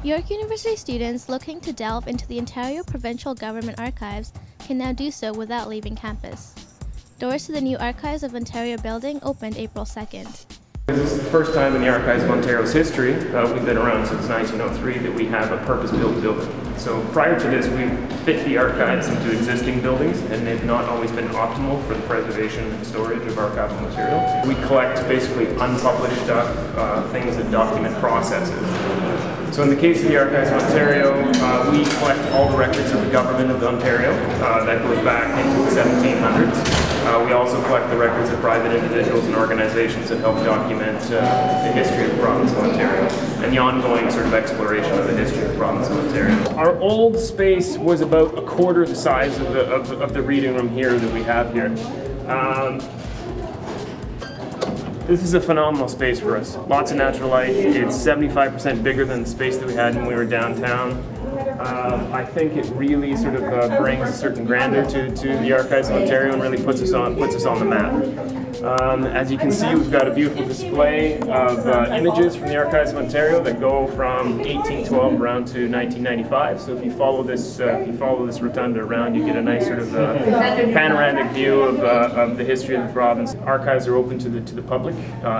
York University students looking to delve into the Ontario Provincial Government Archives can now do so without leaving campus. Doors to the new Archives of Ontario building opened April 2nd. This is the first time in the Archives of Ontario's history, we've been around since 1903, that we have a purpose-built building. So prior to this, we fit the archives into existing buildings, and they've not always been optimal for the preservation and storage of archival material. We collect basically unpublished stuff, things that document processes. So in the case of the Archives of Ontario, we collect all the records of the government of Ontario. That goes back into the 1700s. We also collect the records of private individuals and organizations that help document the history of the province of Ontario and the ongoing sort of exploration of the history of the province of Ontario. Our old space was about a quarter the size of the reading room here that we have here. This is a phenomenal space for us. Lots of natural light. It's 75% bigger than the space that we had when we were downtown. I think it really sort of brings a certain grandeur to the Archives of Ontario and really puts us on the map. As you can see, we've got a beautiful display of images from the Archives of Ontario that go from 1812 around to 1995. So if you follow this rotunda around, you get a nice sort of panoramic view of the history of the province. Archives are open to the public.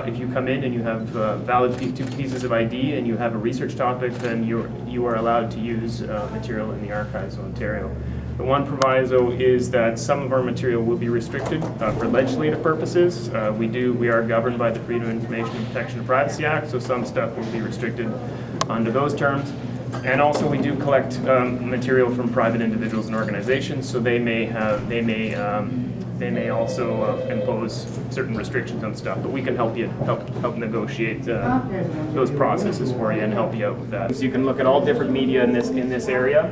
If you come in and you have valid two pieces of ID and you have a research topic, then you are allowed to use material in the Archives of Ontario. The one proviso is that some of our material will be restricted for legislative purposes. We are governed by the Freedom of Information and Protection of Privacy Act, so some stuff will be restricted under those terms. And also we do collect material from private individuals and organizations, so they may also impose certain restrictions on stuff, but we can help negotiate those processes for you and help you out with that. So you can look at all different media in this area.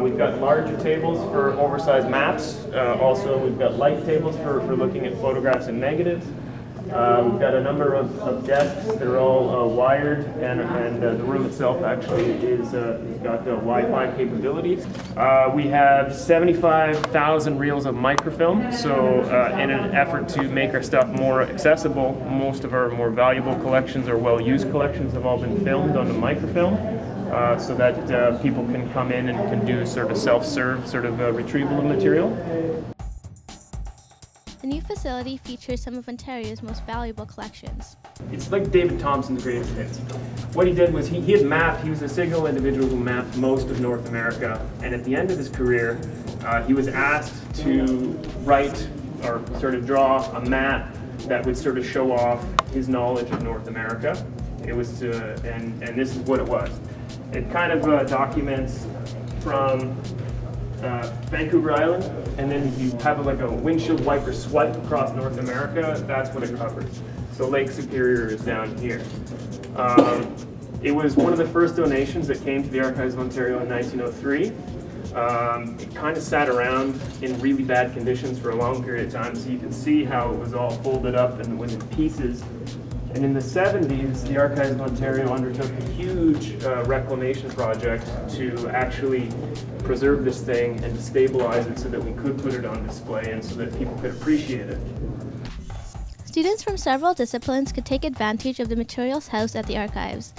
We've got larger tables for oversized maps. Also, we've got light tables for looking at photographs and negatives. We've got a number of desks that are all wired, and the room itself actually is got Wi-Fi capabilities. We have 75,000 reels of microfilm, so in an effort to make our stuff more accessible, most of our more valuable collections or well-used collections have all been filmed onto microfilm, so that people can come in and can do sort of self-serve sort of retrieval of material. The new facility features some of Ontario's most valuable collections. It's like David Thompson's greatest hits. What he did was he was a single individual who mapped most of North America, and at the end of his career, he was asked to write or sort of draw a map that would sort of show off his knowledge of North America. It was and this is what it was. It kind of documents from Vancouver Island, and then you have like a windshield wiper swipe across North America. That's what it covers. So Lake Superior is down here. It was one of the first donations that came to the Archives of Ontario in 1903. It kind of sat around in really bad conditions for a long period of time, so you can see how it was all folded up and was in pieces. And in the 70s, the Archives of Ontario undertook a huge reclamation project to actually preserve this thing and to stabilize it so that we could put it on display and so that people could appreciate it. Students from several disciplines could take advantage of the materials housed at the archives.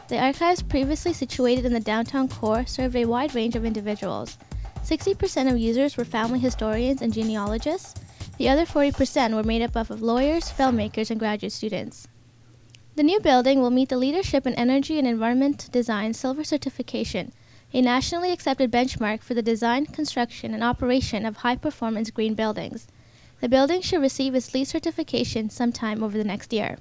The archives, previously situated in the downtown core, served a wide range of individuals. 60% of users were family historians and genealogists. The other 40% were made up of lawyers, filmmakers, and graduate students. The new building will meet the Leadership in Energy and Environment Design Silver Certification, a nationally accepted benchmark for the design, construction, and operation of high-performance green buildings. The building should receive its LEED certification sometime over the next year.